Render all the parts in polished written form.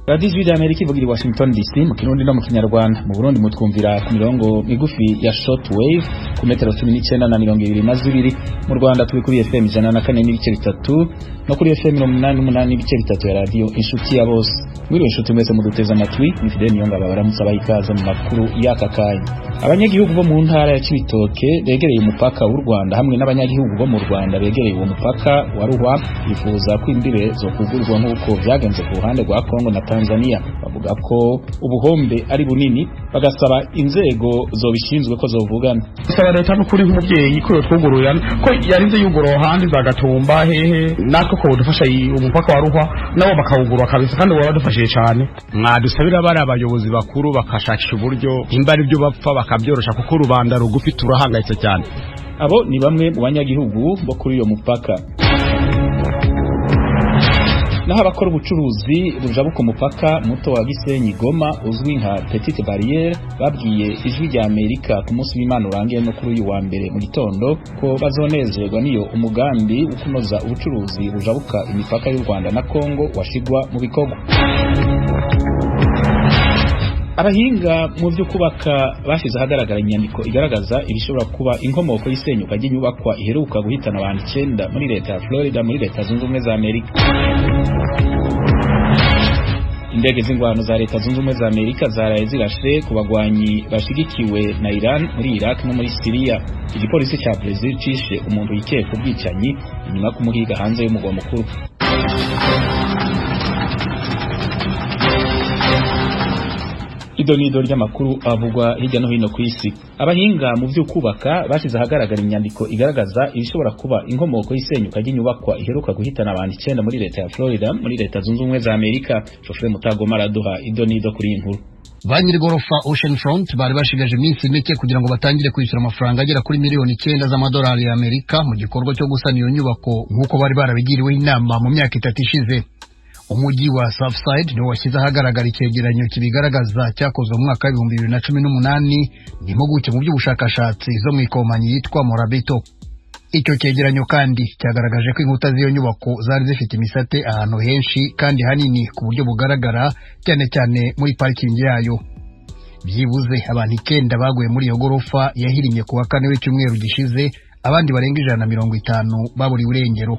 Radio Ijwi ry'Amerika ivugira i Washington DC mu Kirundi no mu Kinyarwanda. Mu Burundi mutwumvira ku mirongo migufi ya shortwave ku metero 19 na 22. Mu Rwanda turi kuri FM 104.3 no kuri FM 88.3 ya radio Inshuti ya Bose. Mwiriwe inshuti mwese muduteza amatwi, ni Fidel Niyongaba baramutsa bayikaza mu makuru y'akakanya. Abanyagihugu bo mu ntara ya Cibitoke begereye umupaka w'u Rwanda hamwe n'abanyagihugu bo mu Rwanda begereye uwo mupaka wa Ruhwa bifuza ko imbibe zo kugurwa nk'uko byagenze ku ruhande rwa Kongo na Tanzania. Bavuga ko ubuhombe ari bunini, bagasaba inzego zobishinzwe ko zovugana. Saba leta n'ukuri nk'umubyeyi ko twugururana ko yarinze yuguro handi zagatumba hehe nako ko dufasha umupaka wa Ruhwa nabo bakawugurwa kabisa kandi waradufashije cyane. Mwadusabira bari abayobozi bakuru bakashakisha uburyo imbari byo bapfa bakabyorosha kuko rubanda rugufi turahangayitse cyane. Abo ni bamwe mu banyagihugu bo kuri iyo mupaka. Naho abakora ubucuruzi bujabu ku mupaka muto wa Gisenyi Goma uzwi nka Petite Barriere babwiye Ijwi ry'Amerika ku munsi w'Imana urangiye no kuri uyu wa mbere mu gitondo ko bazonezerwa niyo umugambi wo kunoza ubucuruzi bujabuka imipaka y'u Rwanda na Kongo washigwa mu bikorwa. Abahinga mu byo kubaka bashize ahagaragara inyandiko igaragaza ibishobora kuba inkomoko y'isenyuka ry'inyubakwa iheruka guhitana abantu 9 muri leta ya Florida muri leta zunze ubumwe za Amerika. Indege z'ingwano za leta zunze ubumwe za Amerika zaraye zirashe ku bagwanyi bashigikiwe na Iran muri Iraq no muri Syria. Igipolisi cya Brazil cishe umuntu yikeye ku bwicanyi inyuma kumuhiga hanze y'umugwa mukuru. Idonido ry'amakuru avugwa hirya no hino ku isi. Abahinga mu byo kubaka bashize ahagaragara inyandiko igaragaza ibishobora kuba inkomoko y'isenyuka ry'inyubakwa iheruka guhitana abantu 9 muri leta ya Florida muri leta zunze ubumwe za Amerika. Geoffrey Mutagoma araduha idonido kuri inkuru. Ba nyirigorofa Ocean Front bari bashigaje iminsi mike kugira ngo batangire kwishyura amafaranga agera kuri miliyoni 9 z'amadolari ya Amerika mu gikorwa cyo gusana iyo nyubako nk'uko bari barabigiriwe inama mu myaka 3 ishize. Umujyi wa Southside niwo washyize ahagaragara icyegeranyo kibigaragaza cyakozwe mu mwaka wa 2018 n'impuguke mu by'ubushakashatsi zo mu ikomanyi yitwa Morabito. Icyo cyegeranyo kandi cyagaragaje ko inkuta z'iyo nyubako zari zifite imisate ahantu henshi kandi hanini ku buryo bugaragara cyane cyane muri parking yayo. Byibuze abantu 9 baguye muri iyo gorofa yahirimye ku wa 4 w'icyumweru gishize, abandi barenga 150 baburi urengero.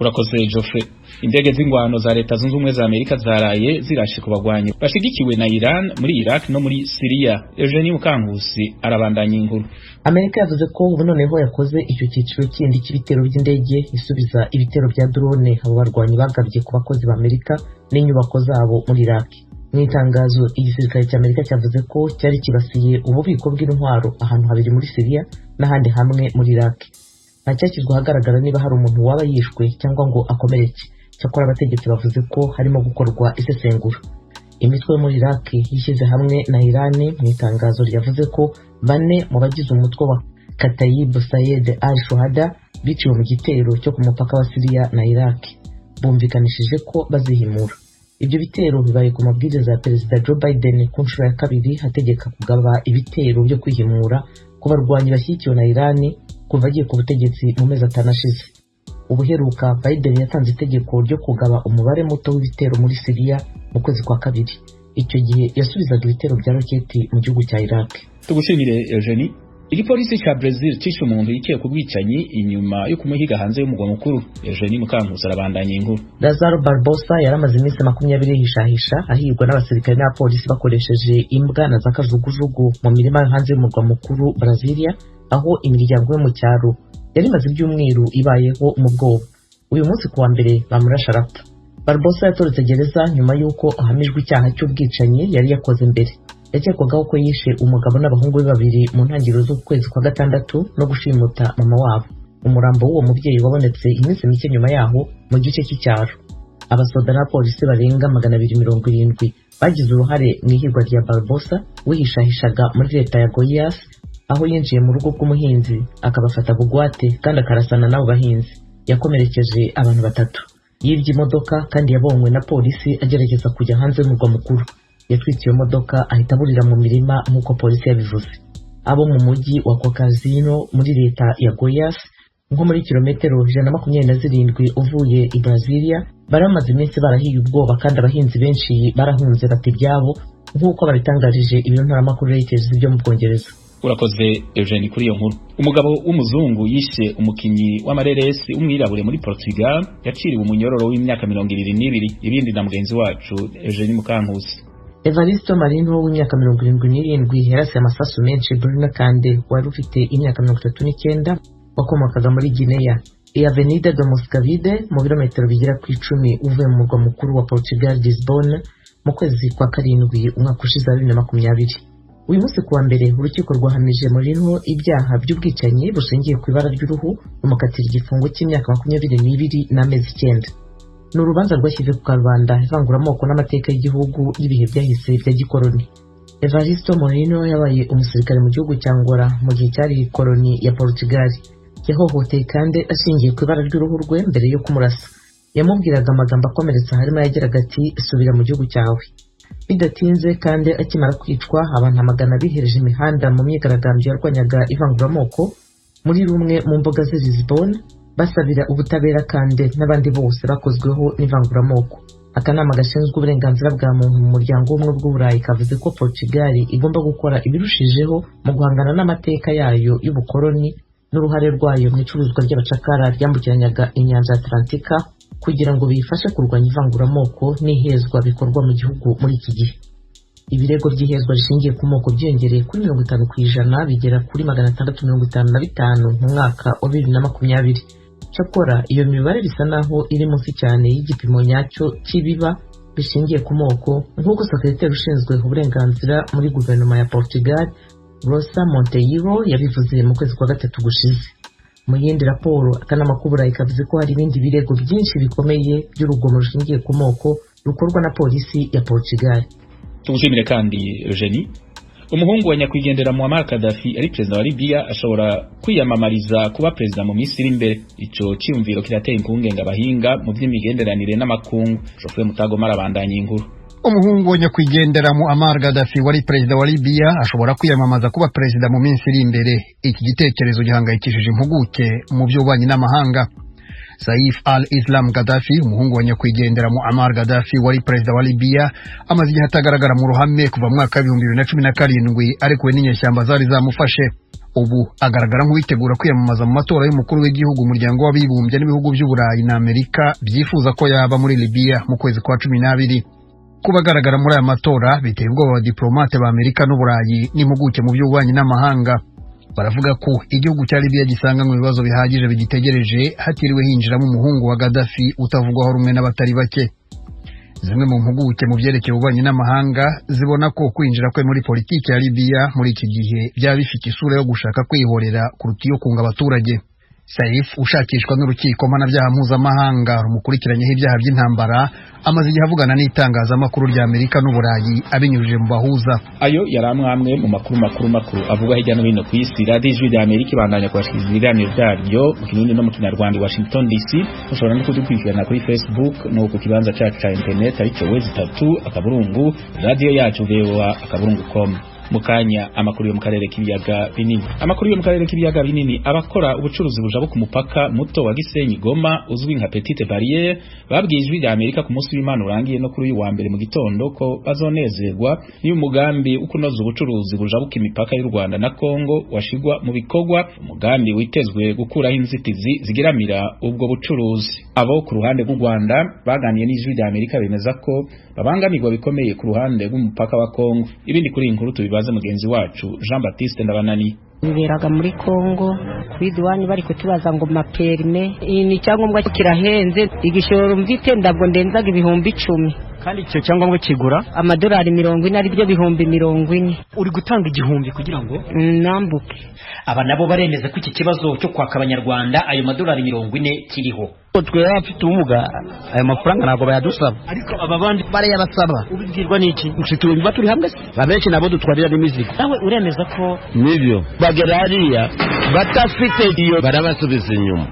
Urakoze Geoffrey. Indege z'ingwano za leta zunze ubumwe za Amerika zaraye zirashe ku bagwanyi bashigikiwe na Iran muri Iraq no muri Syria. Eugenie Mukankusi arabandanya inkuru. Amerika yavuze ko ubu noneho yakoze icyo cyiciro kindi cy'ibitero by'indege isubiza ibitero bya drone abo barwanyi bagabye ku bakozi ba Amerika n'inyubako zabo muri Iraq. Mu itangazo igisirikare cy'Amerika cyavuze ko cyari kibasiye ububiko bw'intwaro ahantu habiri muri Syria n'ahandi hamwe muri Iraq. Ntacyashyizwe ahagaragara niba hari umuntu waba yishwe cyangwa ngo akomereke. Cyakora abategetsi bavuze ko harimo gukorwa isesengura. Imitwe yo muri Iraq yishyize hamwe na Iran mu itangazo ryavuze ko 4 mu bagize umutwe wa Kataib Sayed al-Shuhada biciwe mu gitero cyo ku mupaka wa Syria na Iraq. Bumvikanishije ko bazihimura. Ibyo bitero bibaye ku mabwiriza ya Perezida Joe Biden ku nshuro ya 2 hategeka kugaba ibitero byo kwihimura ku barwanyi bashyigikiwe na Iran kuva agiye ku butegetsi mu mezi 5 ashize. Ubuheruka Biden yatanze itegeko ryo kugaba umubare muto w'ibitero muri Syria mu kwezi kwa 2. Icyo gihe yasubizaga ibitero bya roketi mu gihugu cya Iraq. Tugushimire Eugenie. Igipolisi cya Brazil cishe umuntu yikeye ku bwicanyi inyuma yo kumuhiga hanze y'umugwa mukuru. Eugenie Mukankusi arabandanya inkuru. Lazaro Barbosa yaramaze iminsi 20 yihishahisha ahirwa n'abasirikare n'abapolisi bakoresheje imbwa na za kajugujugu mu mirima hanze y'umugwa mukuru Brasilia, aho imiryango yo mu cyaro yari maze ibyumweru ibayeho mu bwoba. Uyu munsi kuwa mbere bamurasha arapfa. Barbosa yatorotse gereza nyuma y'uko ahamijwe icyaha cy'ubwicanyi yari yakoze mbere. Yakekwagaho ko yishe umugabo n'abahungu be 2 mu ntangiriro z'ukwezi kwa 6 no gushimuta mama wabo. Umurambo w'uwo mubyeyi wabonetse iminsi mike nyuma yaho mu gice cy'icyaro. Abasoda na polisi barenga 270 bagize uruhare mu ihirwa rya Barbosa wihishahishaga muri leta ya Goiás, aho yinjiye mu rugo rw'umuhinzi akabafata bugwate kandi akarasana n'abo bahinzi. Yakomerekeje abantu 3. Yibye imodoka kandi yabonywe na polisi agerageza kujya hanze y'umurwa mukuru. Yatwitse iyo modoka ahita aburira mu mirima nk'uko polisi yabivuze. Abo mu mujyi wa Cocazino muri leta ya Goiás nko muri kilometero 127 uvuye i Brasilia bari bamaze iminsi barahiye ubwoba kandi abahinzi benshi barahunze bati ibyabo nk'uko babitangarije ibiro ntaramakuru Reuters byo mu Bwongereza. Urakoze Eugene kuri iyo nkuru. Umugabo w'umuzungu yishe umukinyi w'amareresi umwirabure muri Portugal yaciriwe umunyororo w'imyaka 22 ibindi na mugenzi wacu Eugene Mukankusi. Evaristo Marino w'imyaka 77 yarase amasasu menshi Bruno Kande wari ufite imyaka 39 wakomokaga muri Guinea e Avenida do Moscavide mu birometero bigera ku 10 uvuye mu murwa mukuru wa Portugal Lisbonne mu kwezi kwa karindwi umwaka ushize 2020. Uyu munsi kuwa mbere urukiko rwahamije Marino ibyaha by'ubwicanyi bushingiye ku ibara ry'uruhu rumukatira igifungo cy'imyaka 22 n'amezi 9. Ni urubanza rwashyize ku karubanda ivanguramoko n'amateka y'igihugu y'ibihe byahise bya gikoloni. Evaristo Marino yabaye umusirikare mu gihugu cya Angola mu gihe cyari koloni ya Portugal. Yahohoteye kandi ashingiye ku ibara ry'uruhu rwe mbere yo kumurasa. Yamubwiraga amagambo akomeretsa harimo yagiraga ati subira mu gihugu cyawe. Bidatinze kandi akimara kwicwa abantu amagana bihereje imihanda mu myigaragambyo yarwanyaga ivanguramoko muri rumwe mu mbuga za Lisbonne basabira ubutabera kandi n'abandi bose bakozweho n'ivanguramoko. Akanama gashinzwe uburenganzira bwa muntu mu muryango w'ubumwe bw'Uburayi kavuze ko Portugal igomba gukora ibirushijeho mu guhangana n'amateka yayo y'ubukoloni n'uruhare rwayo mu icuruzwa ry'abacakara ryambukiranyaga inyanja Atlantika kugira ngo bifashe kurwanya ivanguramoko n'ihezwa bikorwa mu gihugu muri iki gihe. Ibirego by'ihezwa rishingiye ku moko byiyongereye kuri 50% bigera kuri 655 mu mwaka wa 2020. Cyakora iyo mibare bisa naho iri munsi cyane y'igipimo nyacyo cy'ibiba bishingiye ku moko nk'uko sekretari ushinzwe uburenganzira muri guverinoma ya Portugal Rosa Monteiro yabivuze mu kwezi kwa gatatu gushize. Mu yindi raporo akanama k'Uburayi kavuze ko hari ibindi birego byinshi bikomeye by'urugomo rushingiye ku moko rukorwa na polisi ya Portugal. Tugushimire kandi Eugenie. Umuhungu wa nyakwigendera Muammar Gaddafi ari president wa Libya ashobora kwiyamamariza kuba president mu minsi iri imbere. Ico cyumviro kirateye impungenge abahinga mu by'imigenderanire n'amakungu. Geoffrey Mutagoma arabandanya inkuru. Umuhungu wa nyakwigendera Muammar Gaddafi wari perezida wa Libya ashobora kwiyamamaza kuba perezida mu minsi iri imbere. Iki gitekerezo gihangayikishije impuguke mu by'ububanyi n'amahanga. Saif al-Islam Gaddafi, umuhungu wa nyakwigendera Muammar Gaddafi wari perezida wa Libya, amaze igihe atagaragara mu ruhame kuva mu mwaka wa 2017 ariko we n'inyeshyamba zari zamufashe. Ubu agaragara nk'uwitegura kwiyamamaza mu matora y'umukuru w'igihugu umuryango w'abibumbye n'ibihugu by'Uburayi na Amerika byifuza ko yaba muri Libya mu kwezi kwa 12. Kuba agaragara muri aya matora biteye ubwoba abadiplomate ba Amerika n'Uburayi n'impuguke mu by'ububanyi n'amahanga. Baravuga ko igihugu cya Libya gisanga mu bibazo bihagije bigitegereje hatiriwe hinjiramo umuhungu wa Gaddafi utavugwaho rumwe n'abatari bake. Zimwe mu mpuguke mu byerekeye ububanyi n'amahanga zibona ko kwinjira kwe muri politiki ya Libya muri iki gihe byaba bifite isura yo gushaka kwihorera kuruta iyo kunga abaturage. Saif ushakishwa n'urukiko mpanabyaha mpuzamahanga rumukurikiranyeho ibyaha by'intambara amaze igihe avugana n'itangazamakuru rya Amerika n'Uburayi abinyujije mu bahuza. Ayo yari amwe mu makuru avuga hirya no hino ku isi. Radio Ijwi rya Amerika ibandanya kubashikiriza ibiganiro byaryo mu Kirundi no mu Kinyarwanda i Washington DC. Mushobora no kudukurikirana kuri Facebook no ku kibanza cyacu cya internet aricyo www.akaburungu radio yacu voa.akaburungu.com. Mukanya amakuru yo mu karere k'ibiyaga binini. Amakuru yo mu karere k'ibiyaga binini, abakora ubucuruzi bujabo ku mupaka muto wa Gisenyi Goma uzwi nka Petite Barriere babwiye Ijwi rya Amerika ku munsi w'Imana urangiye no kuri uyu wa mbere mu gitondo ko bazonezerwa niyo umugambi ukunoza ubucuruzi bujabuka imipaka y'u Rwanda na Kongo washigwa mu bikorwa, umugambi witezwe gukuraho inzitizi zigiramira ubwo bucuruzi. Abo ku ruhande rw'u Rwanda baganiye n'Ijwi rya Amerika bemeza ko babangamirwa bikomeye ku ruhande rw'umupaka wa Kongo. Ibindi kuri inkuru tubibaze mugenzi wacu Jean Baptiste Ndabanani. Biberaga muri Kongo kuri duwani bari kutubaza ngo maperme ni cyangombwa kirahenze, igishoro mvite ndabwo ndenzaga ibihumbi 10 kandi icyo cyangombwa kigura amadolari 40 ari byo bihumbi 40. Uri gutanga igihumbi kugira ngo nambuke. Aba nabo baremeza ko iki kibazo cyo kwaka abanyarwanda ayo madolari 40 kiriho. Twe afite ubumuga ayo mafaranga ntabwo bayadusaba, ariko aba bandi barayabasaba. Ubibwirwa n'iki? Nshitura biba turi hamwe babenshi nabo dutwarira n'imizigo. Nawe uremeza ko nibyo bagerariya batafite iyo barabasubiza inyuma.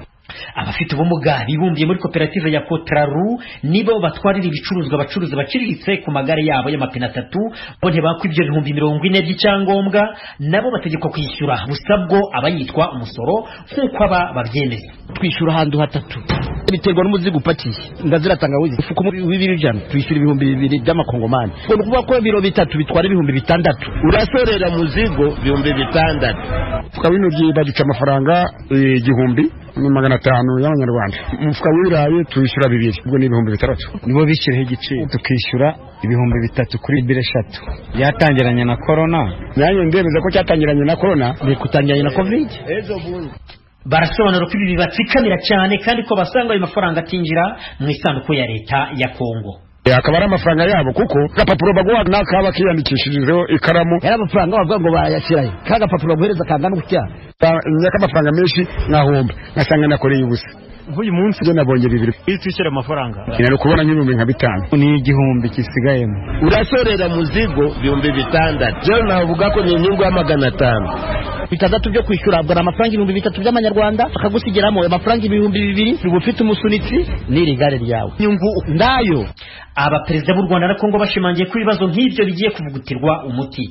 abafite ubumuga bibumbiye muri koperative ya Kotraru nibo batwarira ibicuruzwa abacuruzi baciriritse ku magare yabo y'amapine 3 bo ntibakwa ibyo 40,000 by'icyangombwa nabo bategekwa kwishyura busabwo abayitwa umusoro nk'uko aba babyemeza. Twishyura ahantu hatatu biterwa n'umuzigo upakiye ngazira tangawizi ufuko w'ibijana twishyura 2,000 by'amakongomani ngo kuvuga ko ibiro bitatu bitwara 6,000 urasorera muzigo 6,000 fuka bino baduca amafaranga 1,500 y'abanyarwanda umufuka w'ibirayi twishyura 2 ubwo ni 6,000 nibo bishyiraho igiciro tukishyura 3,000 kuri bire 3 yatangiranye na corona nanjye ndemeza ko cyatangiranye na corona ni kutangiranye na covid. Barasobanura ko ibi bibatsikamira cyane kandi ko basanga ayo mafaranga atinjira mu isanduku ya leta ya Kongo. Akaba ari amafaranga yabo kuko gapapuro baguha nakaba kiyandikishirizeho ikaramu yari amafaranga bavuga ngo barayashyirayo kaga gapapuro baguhereza kangana gutya nyaka amafaranga menshi nkahomba ngasanga nakoreye ubusa uyu munsi byo nabonye 2 twishyura amafaranga nari kubona nk'ibihumbi nka 5 ni 1,000 kisigayemo urasorera muzigo 6,000 je navuga ko ni inyungu ya 500 bitandatu byo kwishyura bwa amafaranga 3,000 by'amanyarwanda akagusigeramo amafaranga 2,000 ufite umusunitsi n'iri gare ryawe nyungu ndayo. Abaperezida b'u Rwanda na Kongo bashimangiye ko ibibazo nk'ibyo bigiye kuvugutirwa umuti.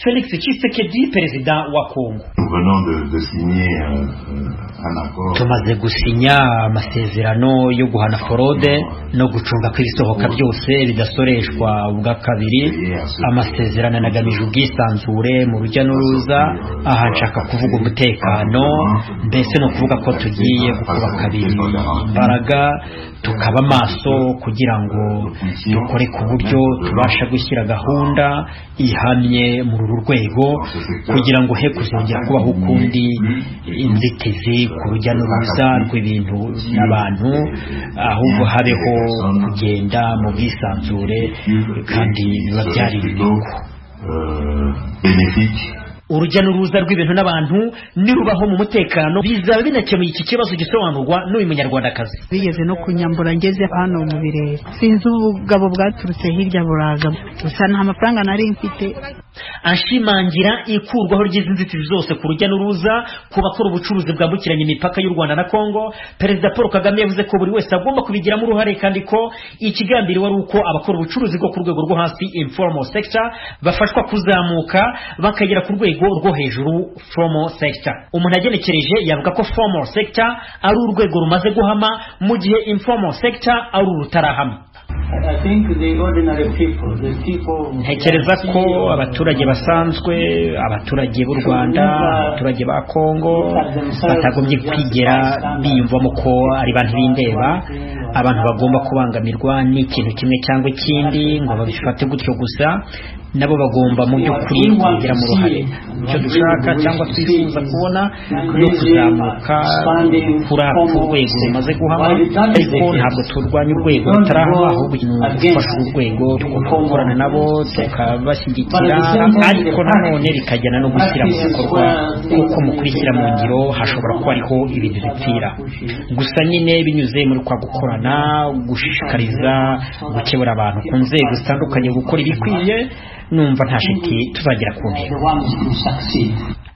Felix Tshisekedi, perezida wa Kongo: tumaze gusinya amasezerano yo guhana forode no gucunga ko ibisohoka byose bidasoreshwa ubwa kabiri. Amasezerano anagamije ubwisanzure mu rujya n'uruza, aha nshaka kuvuga umutekano, mbese no kuvuga ko tugiye gukuba kabiri imbaraga tukaba maso kugira ngo dukore ku buryo tubasha gushyira gahunda ihamye muri uru rwego kugira ngo he kuzongera kubaho ukundi inzitizi ku rujya n'uruza rw'ibintu n'abantu, ahubwo habeho kugenda mu bwisanzure kandi biba byari inyungu. Urujya n'uruza rw'ibintu n'abantu nirubaho mu mutekano bizaba binakemuye iki kibazo gisobanurwa n'uyu munyarwandakazi. Bigeze no kunyambura ngeze hano mu birere sinzi ubugabo bwaturutse hirya buraza gusa nta mafaranga nari mfite. Ashimangira ikurwaho ry'izi nzitizi zose ku rujya n'uruza ku bakora ubucuruzi bwambukiranya imipaka y'u Rwanda na Kongo, Perezida Paul Kagame yavuze ko buri wese agomba kubigiramo uruhare kandi ko ikigambiriwe ari uko abakora ubucuruzi bwo ku rwego rwo hasi informal sector bafashwa kuzamuka bakagera ku rwego rwo hejuru formal sector. Umuntu agenekereje yavuga ko formal sector ari urwego rumaze guhama mu gihe informal sector ari urutarahama. Ntekereza ko abaturage basanzwe, abaturage b'u Rwanda, abaturage ba Kongo batagombye kwigera biyumvamo ko ari bantu bindeba, abantu bagomba kubangamirwa n'ikintu kimwe cyangwa ikindi ngo babifate gutyo gusa. Nabo bagomba mu by'ukuri kugira mu ruhare. Icyo dushaka cyangwa twifuza kubona no kuzamuka kuri urwego rumaze guhama, ariko ntabwo turwanya urwego rutarahama, ahubwo gufasha urwego tugomba gukorana nabo tukabashyigikira, ariko nanone bikajyana no gushyira mu bikorwa kuko mu kurishyira mu ngiro hashobora kuba ariho ibintu bipfira. Gusa nyine binyuze muri kwa gukorana, gushishikariza, gukebura abantu ku nzego zitandukanye gukora ibikwiye, numva nta shiti tuzagera ku ntego.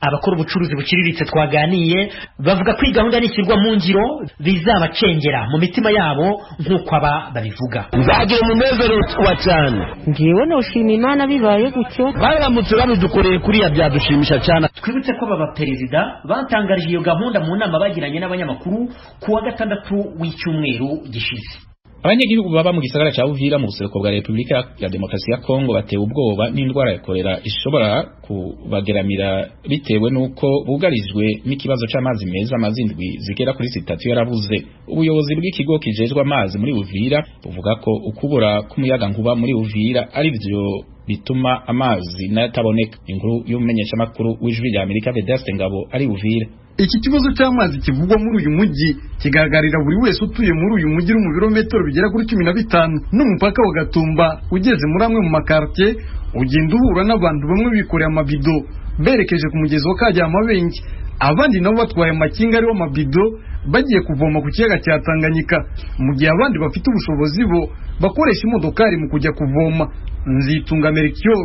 Abakora ubucuruzi buciriritse twaganiye bavuga ko gahunda nishyirwa mu ngiro bizabacengera mu mitima yabo nk'uko aba babivuga. Nzagira umunezero wa cyane. Ngiwe noshima Imana bibaye gutyo. Baramutse babidukoreye kuriya byadushimisha cyane. Twibutse ko baba perezida batangarije iyo gahunda mu nama bagiranye n'abanyamakuru ku wa 6 w'icyumweru gishize. Abanyagihugu baba mu gisagara cya Uvira mu buseruko bwa Repubulika ya Demokarasi ya Kongo batewe ubwoba n'indwara ya kolera ishobora kubageramira bitewe nuko bugarijwe n'ikibazo cy'amazi meza amazindwi zigera kuri 3 yarabuze. Ubuyobozi bw'ikigo kijejwe amazi muri Uvira buvuga ko ukubura k'umuyaga nkuba muri Uvira ari byo bituma amazi nataboneka. Inkuru y'umumenyesha makuru w'Ijwi rya Amerika Vedaste Ngabo ari Uvira. Iki kibazo cy'amazi kivugwa muri uyu mujyi kigaragarira buri wese utuye muri uyu mujyi mu birometero bigera kuri 15 n'umupaka wa Gatumba. Ugeze muri amwe mu makartie ugenda uhura n'abantu bamwe bikoreye amabido berekeje ku mugezi wa Kajyamabenge, abandi nabo batwaye amakinga ariho amabido bagiye kuvoma ku kiyaga cya Tanganyika, mu gihe abandi bafite ubushobozi bo bakoresha imodokari mu kujya kuvoma. Nzitunga Mercure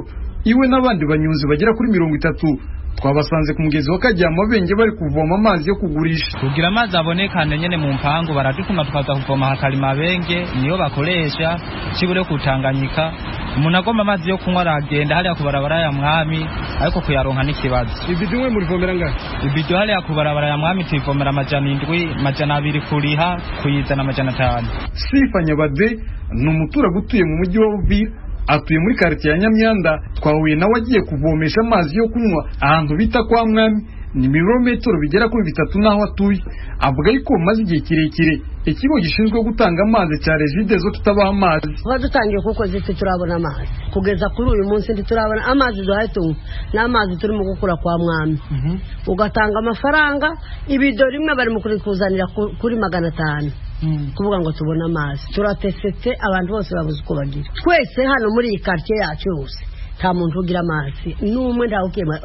iwe n'abandi banyuzi bagera kuri 30 twabasanze ku mugezi wa Karyamabenge bari kuvoma amazi yo kugurisha. Kugira amazi abonekane nyene mu mpangu baradutuma tukaza kuvoma Hakalimabenge, niyo bakoresha kibure kutanganyika. Umuntu agomba amazi yo kunywa aragenda hariya ku barabara ya Mwami, ariko kuyaronka n'ikibazo. Ibido mwe muri vomera ngahe? Ibido hariya ku barabara ya Mwami tuyivomera 700, 200 kuriha, kuyizana 500. Sifa Nyabade ni umuturage utuye mu mujyi wa Uvira, atuye muri quartier ya Nyamyanda. Twahuye nawe agiye kuvomesha amazi yo kunywa ahantu bita kwa Mwami, ni milimetero bigera kuri 3 naho atuye. Avuga yuko maze igihe kirekire ikigo gishinzwe gutanga amazi cya Regideso tutabaha amazi. Badutangiye kuko zite turabona amazi kugeza kuri uyu munsi ndi turabona amazi duhayitunywa n'amazi turimo gukura kwa Mwami. Ugatanga amafaranga ibido rimwe bari mu kurikuzanira kuri 500 kuvuga ngo tubona amazi. Turatesetse abantu bose babuze uko bagira. Twese hano muri iyi quartier yacu yose nta muntu ugira amazi n'umwe nta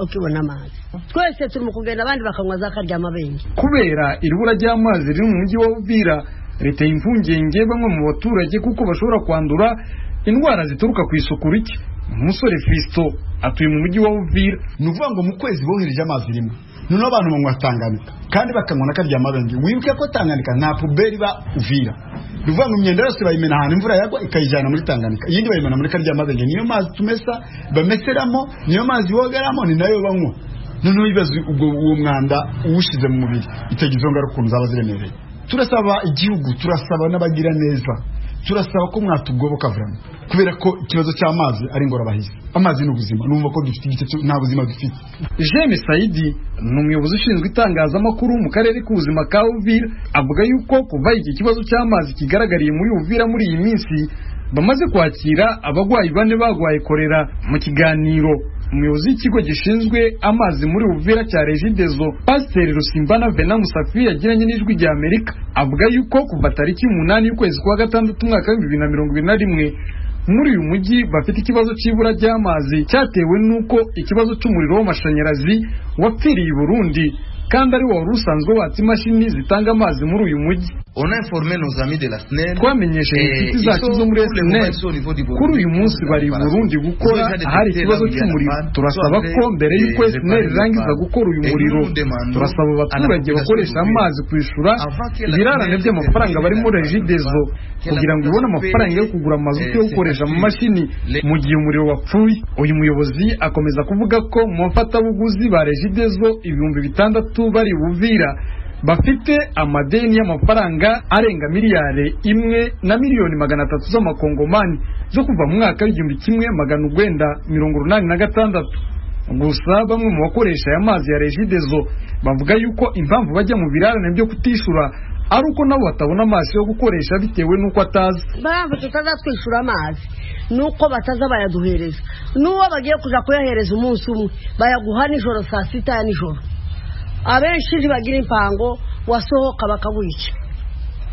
ukibona amazi. Twese turi mu kugenda abandi bakanywa za Karyamabenge. Kubera iribura ry'amazi riri mu mujyi wa Uvira, leta y'imfungenge bamwe mu baturage kuko bashobora kwandura indwara zituruka ku isuku rike. Umusore Fisto atuye mu mujyi wa Uvira. Nuvuga ngo mu kwezi bohereje amazi rimwe none abantu banywa Tanganyika kandi bakanywa na Karyamabenge. Wibuke ko Tanganyika nta puberi ba Uvira. Nuvuga ngo imyenda yose bayimena ahantu imvura yagwa ikayijana muri Tanganyika, iyindi bayimena muri Karyamabenge. Niyo mazi tumesa bameseramo, niyo mazi wogeramo, ni nayo banywa. None ibibazo ubwo uwo mwanda uwushize mu mubiri itagize ngaruka zaba ziremereye. Turasaba igihugu, turasaba n'abagira neza, turasaba ko mwatugoboka vramo kubera ko ikibazo cy'amazi ari ingorabahizi. Amazi n'ubuzima, numva ko dufite igice nta buzima dufite. James Saidi ni umuyobozi ushinzwe itangazamakuru mu karere k'ubuzima ka Uvira, avuga yuko kuva iki kibazo cy'amazi kigaragariye muri Uvira muri iyi minsi bamaze kwakira abagwayi 4 bagwaye korera. Mu kiganiro umuyobozi w'ikigo gishinzwe amazi muri Uvira cya Regideso Pasteur Rusimbana Vena Musafi yagiranye n'ijwi rya Amerika, avuga yuko kuva tariki 8 y'ukwezi kwa gatandatu mwaka 2021 muri uyu mujyi bafite ikibazo cy'ibura ry'amazi cyatewe nuko ikibazo cy'umuriro w'amashanyarazi wapfiriye i Burundi kandi ari wari usanzwe watse imashini zitanga amazi muri uyu mujyi. Twamenyesheje inshuti zacu zo muri SNEL kuri uyu munsi bari i Burundi gukora ahari ikibazo cy'umuriro. Turasaba ko mbere y'uko SNEL irangiza gukora uyu muriro, turasaba abaturage bakoresha amazi kwishura ibirarane by'amafaranga bari muri Regideso kugira ngo ibone amafaranga yo kugura amazutu yo gukoresha mu mashini mu gihe umuriro wapfuye. Uyu muyobozi akomeza kuvuga ko mu mfatabuguzi ba Regideso 600 bari Uvira bafite amadeni y'amafaranga arenga miliyari 1 na miliyoni 300 z'amakongomani zo kuva mu mwaka w'1986. Gusa bamwe mu bakoresha aya mazi ya Regideso bavuga yuko impamvu bajya mu birarane byo kutishura ari uko nabo batabona amazi yo gukoresha bitewe nuko atazi. Baramva tutazatwishura amazi nuko bataza bayaduhereza, nuwo bagiye kuja kuyahereza umunsi umwe bayaguha nijoro saa 6 ya nijoro. Abenshi bagira impango wasohoka bakawica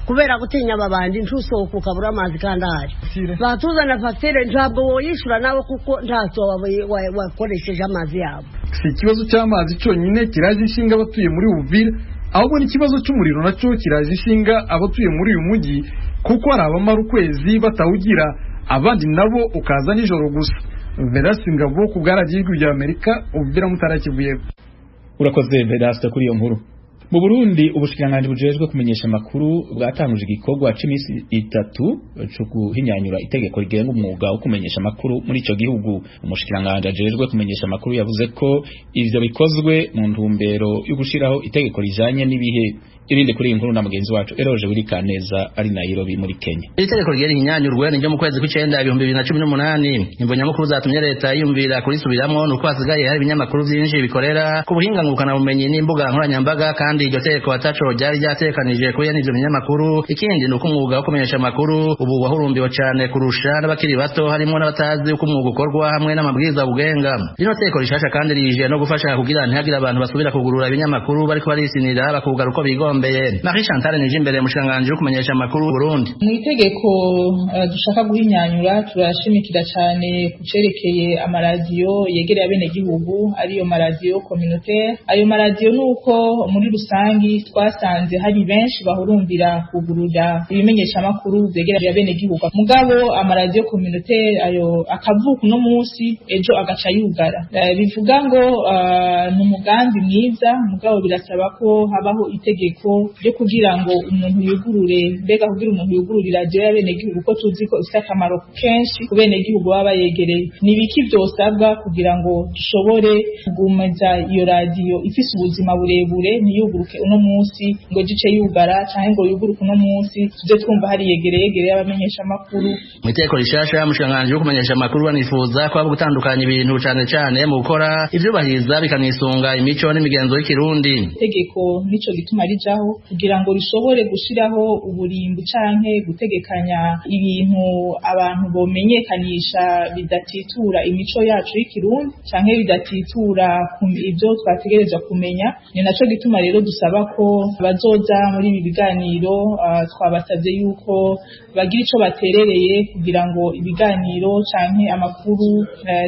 kubera gutinya babandi ntusohoka ukabura amazi kandi ahari. Batuzana facture ntabwo woyishura nawe kuko ntazo wakoresheje amazi yabo. Si ikibazo cy'amazi cyonyine kiraje ishinga abatuye muri Uvira, ahubwo n'ikibazo cy'umuriro nacyo kiraje ishinga abatuye muri uyu mujyi kuko hari abamara ukwezi batawugira, abandi nabo ukaza nijoro gusa. Vedaste Ngabo ku bwaragiye rya Amerika Uvira mutarakivuye. Urakoze Vedaste kuri iyo nkuru. Mu Burundi ubushikiranganji bujejwe kumenyesha makuru bwatanguje igikorwa c'imisi 3 cyo guhinyanyura itegeko rigenga umwuga wo kumenyesha makuru muri ico gihugu. Umushikiranganji ajejwe kumenyesha makuru yavuze ko ivyo bikozwe mu ntumbero yo gushiraho itegeko rijanye n'ibihe. Irinde kuri inkuru na mugenzi wacu Eroje Wirikaneza ari Nairobi muri Kenya. Itegeko rigera hinyanyurwe n'iryo mu kwezi kw'icenda 2018. Imvunyamakuru zatumye leta yumvira kurisubiramo nuko hasigaye hari ibinyamakuru byinshi bikorera ku buhinga ngurukana bumenyi n'imbuga nkoranyambaga kandi iryo tegeko ataco ryari ryatekanije kuri n'ivyo binyamakuru. Ikindi nuko umwuga wo kumenyesha amakuru ubu wahurumbiwe cyane kurusha n'abakiri bato, harimo n'abatazi uko umwuga ukorwa hamwe n'amabwiriza bugenga. Rino tegeko rishasha kandi rije no gufasha kugira ntihagire abantu basubira kugurura ibinyamakuru bariko barisinira bakugaruka uko bigomba biragombeye. Marie Chantal Nijimbere mushikanganje kumenyesha amakuru Burundi. Mu itegeko dushaka guhinyanyura turashimikira cyane kucerekeye amaradiyo yegereye abenegihugu ariyo maradiyo communautaire. Ayo maradiyo nuko muri rusangi twasanze hari benshi bahurumbira kugurura ibimenyesha amakuru byegereye abenegihugu. Mugabo amaradiyo communautaire ayo akavuka no munsi ejo agaca yugara. Bivuga ngo ni umugambi mwiza, mugabo birasaba ko habaho itegeko ryo kugira ngo umuntu yugurure, mbega kugira umuntu yugurure radio y'abenegihugu ko tuzi ko ifite akamaro kenshi ku benegihugu baba yegereye. Ni biki byosabwa kugira ngo dushobore kugumeza iyo radio ifise ubuzima burebure, ntiyuguruke uno munsi ngo gice yugara cyangwa ngo yuguruke uno munsi tuje twumva hari yegereye abamenyesha amakuru. Mu iteko rishasha mushikanganje yo kumenyesha amakuru banifuza ko gutandukanya ibintu cyane mu gukora ivyo bahiza bikanisunga imico n'imigenzo y'Ikirundi. Itegeko nico gituma rijaho kugira ngo rishobore gushiraho uburimbu canke gutegekanya ibintu abantu bomenyekanisha bidatitura imico yacu y'Ikirundi canke bidatitura ivyo twategerezwa kumenya. Ni naco gituma rero dusaba ko bazoza muri ibi biganiro twabasavye yuko bagira ico baterereye kugira ngo ibiganiro canke amakuru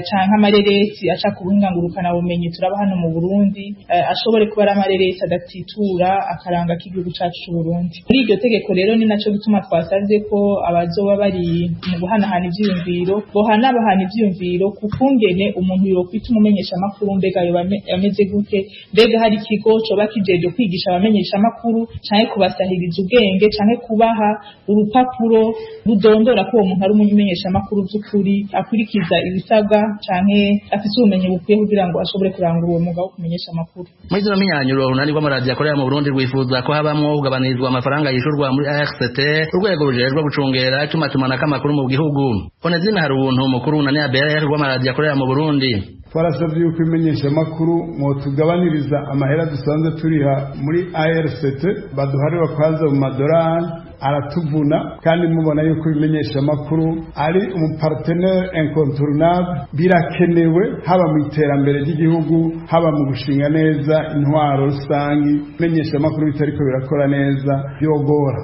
canke amareresi aca ku buhinga ngurukana bumenyi turaba hano mu Burundi ashobore kuba ari amareresi adatitura akaranga k'igihugu cacu c'u Burundi. Muri iryo tegeko rero ni naco gituma twasavye ko abazoba bari mu guhanahana ivyiyumviro bohanabahana ivyiyumviro kukungene umuntu yokwita umumenyesha amakuru, mbega yo ameze gute, mbega hari ikigo coba kijeje kwigisha abamenyesha amakuru canke kubasahiriza ubwenge canke kubaha urupapuro rudondora ko uwo muntu ari umumenyesha amakuru by'ukuri akurikiza ibisabwa canke afite ubumenyi bukwiye kugira ngo ashobore kurangura uwo mwuga wo kumenyesha amakuru. Muri zino minyanyuro urunani rw'amaradiyo akorera mu Burundi rwifuza ko habamwo kugabanizwa amafaranga yishurwa muri ARCT, urwego rujejwe gucungera itumatumanako amakuru mu gihugu. Onezime Harubuntu umukuru w'urunani ABR rw'amaradiyo akorera mu Burundi. Twarasabye yuko imenyesha amakuru mwotugabaniriza amahera dusanzwe turiha muri ARCT baduharira kwanza mu madolari aratuvuna, kandi mubona yuko ibimenyesha amakuru ari umupartenaire incontournable, birakenewe haba mu iterambere ry'igihugu haba mu gushinga neza intwaro rusangi. Ibimenyesha amakuru bitariko birakora neza byogora.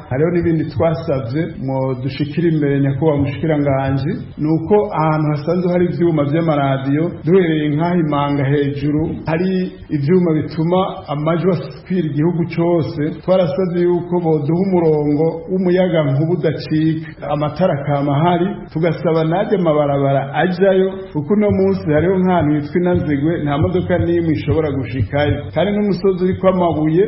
Hariho n'ibindi twasabye mu dushikira imbere nyakubahwa mushikiranganje, nuko ahantu hasanzwe hari ivyuma vy'amaradiyo duhereye nk'ahimanga hejuru hari ivyuma bituma amajwi asipira igihugu cyose. Twarasabye yuko boduha umurongo w'umuyaga nkuba udacika, amatara kamahari, tugasaba najye amabarabara ajayo, kuko uno munsi hariho nk'ahantu hitwa Inazigwe nta modoka n'imwe ishobora gushikayo, kandi n'umusozi uriko amabuye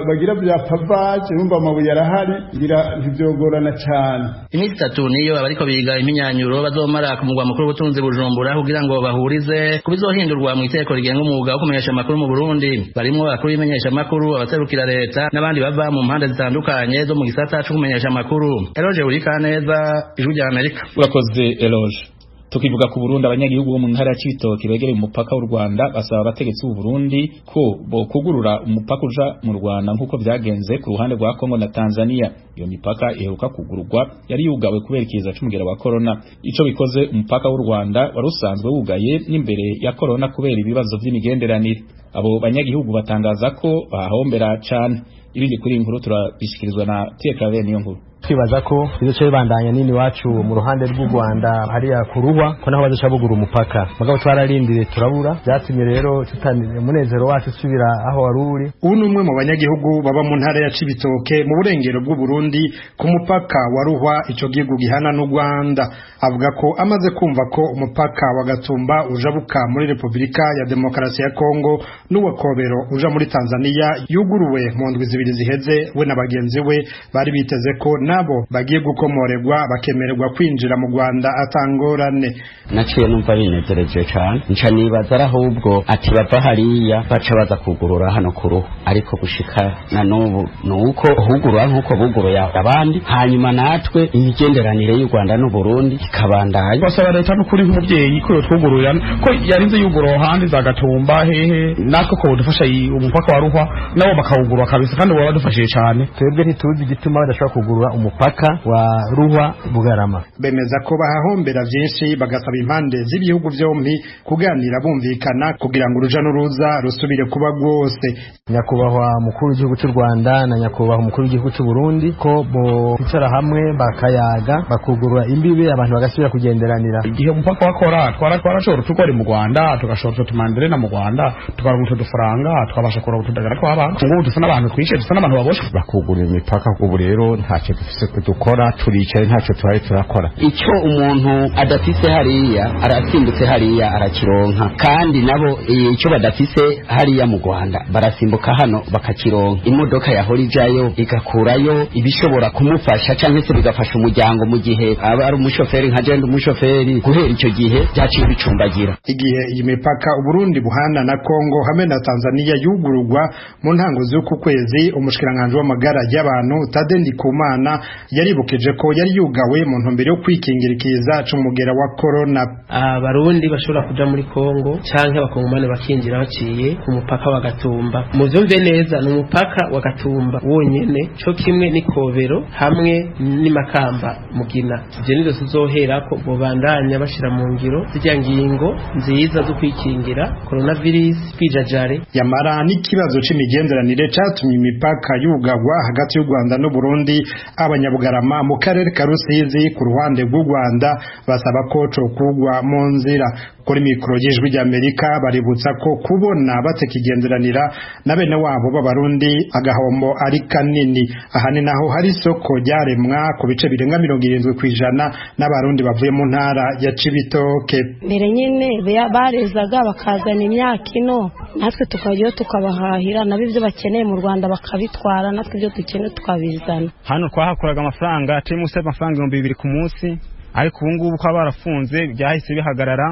bagira bya pavaje, numva amabuye arahari, ngira ntibyogorana cyane. Iminsi 3 niyo abariko biga iminyanyuro bazomara ku mugwa mukuru w'ubutunzi Bujumbura kugira ngo bahurize kubizohindurwa mu iteko rigenga umwuga wo kumenyesha amakuru mu Burundi. Barimo abakuru b'imenyesha amakuru, abaserukira leta n'abandi bava mu mpande zitandukanye zo mu gisata cyo kumenyesha amakuru. Eloge Urikaneza, Ijwi rya Amerika. Urakoze Eloge. Tukivuga ku Burundi, abanyagihugu bo mu ntara ya Cibitoke begereye umupaka w'u Rwanda basaba abategetsi b'u Burundi ko bo kugurura umupaka uja mu Rwanda nkuko byagenze ku ruhande rwa Kongo na Tanzania. Iyo mipaka iheruka kugururwa yari yugawe kubera ikiza c'umugera wa corona. Ico bikoze umupaka w'u Rwanda wari usanzwe wugaye n'imbere ya corona kubera ibibazo by'imigenderanire. Abo banyagihugu batangaza ko bahombera cyane. Ibindi kuri inkuru turabishikirizwa na TKV niyo nkuru. Twibaza ko bizoce bibandanya nini wacu mu ruhande rw'u Rwanda hariya kuruhwa ko naho bazoca bugura umupaka, mugabo twararindire turabura, byatumye rero tutanire umunezero wacu usubira aho waruri. Ubu numwe mu banyagihugu baba mu ntara ya Cibitoke mu burengero bw'u Burundi ku mupaka wa Ruhwa ico gihugu gihana n'u Rwanda, avuga ko amaze kumva ko umupaka wa Gatumba ujabuka muri Republika ya Demokarasi ya Kongo n'uwa Kobero uja muri Tanzania yuguruwe mu ndwi zibiri ziheze, we na bagenzi we bari biteze ko nabo bagiye gukomorerwa bakemererwa kwinjira mu Rwanda atangorane. Naciye numva binezereje cyane, nca nibaza ahubwo ati bava hariya baca baza kugurura hano kuruhu, ariko gushika na n'ubu nuko hugurura nkuko buguruya abandi, hanyuma natwe imigenderanire y'u Rwanda n'u Burundi ikabandanya. Basaba leta n'ukuri nk'umubyeyi ko twugurura ko yarinze yuguro handi za Gatumba hehe, natwe ko dufasha umupaka wa Ruhwa nabo bakawugurura kabisa, kandi baba badufashije cyane. Twebwe ntituzi igituma badashobora kugurura mupaka wa Ruhwa Bugarama. Bemeza ko bahahombera byinshi bagasaba impande z'ibihugu byombi kuganira bumvikana kugira ngo uruja n'uruza rusubire kuba rwose. Nyakubahwa mukuru w'igihugu cy'u Rwanda na nyakubahwa mukuru w'igihugu cy'u Burundi ko bo bicara hamwe bakayaga bakugurura imbibe abantu bagasubira kugenderanira. Igihe umupaka wakora twarashobora tukora mu Rwanda tugashobora tumandere na mu Rwanda tukaronka udufaranga twabasha kurora utudagara ko abantu ngo dusa n'abantu twishe dusa n'abantu baboshe bakugurura imipaka kubu rero ntacyo dufise kudukora turicaye ntacyo tubaye turakora. Icyo umuntu adafise hariya arasimbutse hariya arakironka kandi nabo icyo badafise hariya mu Rwanda barasimbuka hano bakakironka. Imodoka yahora ijayo igakurayo ibishobora kumufasha cyangwa se bigafasha umuryango mu gihe aba ari umushoferi nka jenda umushoferi guhera icyo gihe byaciye bicumbagira. Igihe iyi mipaka Uburundi buhana na Kongo hamwe na Tanzania yugururwa mu ntango z'uku kwezi, umushikiranganje w'amagara y'abantu Tade Ndikumana yaribukije ko yari yugawe mu ntumbero yo kwikingira ikiza c'umugera wa corona. Abarundi bashobora kuja muri Kongo canke abakongomane bakinjira baciye ku mupaka wa Gatumba. Muvyumve neza ni umupaka wa Gatumba wonyene cyo kimwe n'Ikobero hamwe n'imakamba Mugina. Ivyo nizo tuzoherako bobandanya bashira mu ngiro zijya ngingo nziza zo kwikingira coronavirus kwijajare. Yamara n'ikibazo c'imigenderanire catumye imipaka yugagwa hagati y'u Rwanda n'u Burundi. Abanyabugarama mu karere ka Rusizi ku ruhande rw'u Rwanda basaba ko cokugwa mu nzira. Kuri mikoro y'Ijwi ry'Amerika baributsa ko kubona batekigenderanira na bene wabo b'Abarundi agahombo ari kanini. Aha ni naho hari isoko ryaremwa ku bice birenga 70% n'Abarundi bavuye mu ntara ya Cibitoke. Mbere nyine barezaga bakazana imyaka ino natwe tukajyayo tukabahahira nabivyo bakeneye mu Rwanda bakabitwara natwe ibyo dukeneye tukabizana. Hano twahakoraga amafaranga atari munsi y'amafaranga 2000 ku munsi, ariko ubu ngubu kwa barafunze byahise bihagarara.